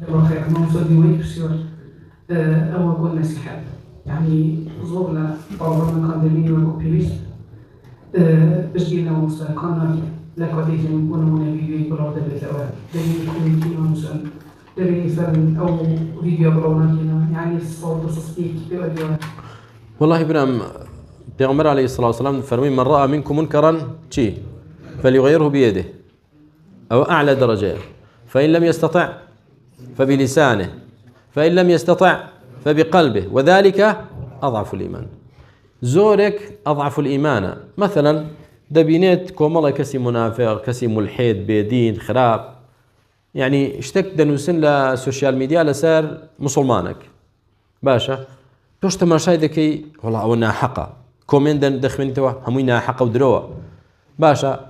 واقع موصل وين بسير أول كل نصيحة يعني زورنا طورنا قدمين والأوبيميست بسجلنا موصل كنا لقديش نكون من فيديو برا دبلة دليل كوميتي موصل دليل مثلا أو فيديو برا يعني الصوت تصديق بأدوات. والله ابن پیغمبر عليه الصلاة والسلام فرمي من رأى منكم منكرا شيء فليغيره بيده أو أعلى درجة، فإن لم يستطع فبلسانه، فإن لم يستطع فبقلبه، وذلك أضعف الإيمان. زورك أضعف الإيمان. مثلا دبينات كوملا كسي منافق كسي ملحد بيدين خراب، يعني اشتك دنوسن للسوشيال ميديا لسار مسلمانك باشا توش تماشاي ذكي والله أو ناحقة كومين دخمين توا هموي ناحقة ودروا باشا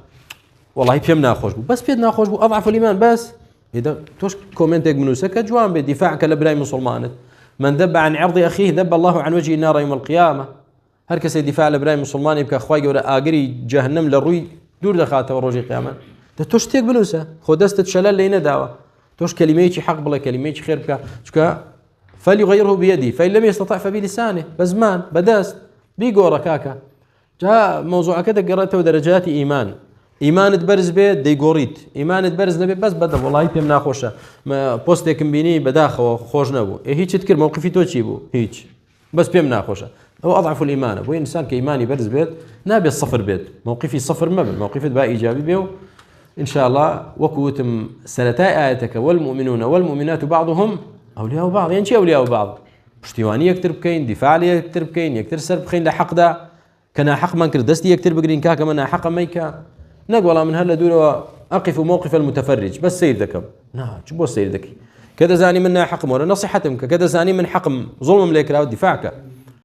والله بيم ناخوش بو بس بيد ناخوش بو أضعف الإيمان. بس إذا توش كومنتك منوسك جوان بدفاعك لبراي مسلمان. من ذب عن عرض أخيه ذب الله عن وجه النار يوم القيامة. هركس دفاع لبراي مسلمان يبقى أخوي ولا آجري جهنم للروي دور دخاته وروجي قيامة. توش تيك بنوسه خدست تشلل لينا دعوة توش كلميتي حق بلا كلميتي خير بك شكا فليغيره بيدي فإن لم يستطع فبلسانه. بزمان بدست بيقورا كاكا جاء موضوع كده قرأته درجات إيمان تبرز بيت دي قوريت إيمان تبرز نبي بس بدأ والله يبي ناخوشه ما بوستك بيني بداخل خوش نبو هيك تذكر موقفي توشي بو هيك بس بيم ناخوشه هو أضعف الإيمان. أبوي إنسان كإيماني برز بيت نبي الصفر بيت موقفي صفر مبل موقفي بقى إيجابي بيو إن شاء الله. وكوتم سنتاي آياتك والمؤمنون والمؤمنات بعضهم أولياء بعض يعني شيء أولياء بعض پشتیوانی یکتر بکەین دفاع لە یەکتر بکەین یەکتر سەر بخەین لە حەقدا کە ناحەقمان کرد دەستی یەکتر بگرین کاکە من ناحەقە مەیکە نەک وەڵام من هەر لە دوورەوە أقف موقف المتفرج بس سير دەکەم نا چ بۆ سیر دەکەی کە دەزانی من ناحەقم وەرە نەصیحەتم کە دەزانی من حەقم ظلمم لێ کراوە دفاعکە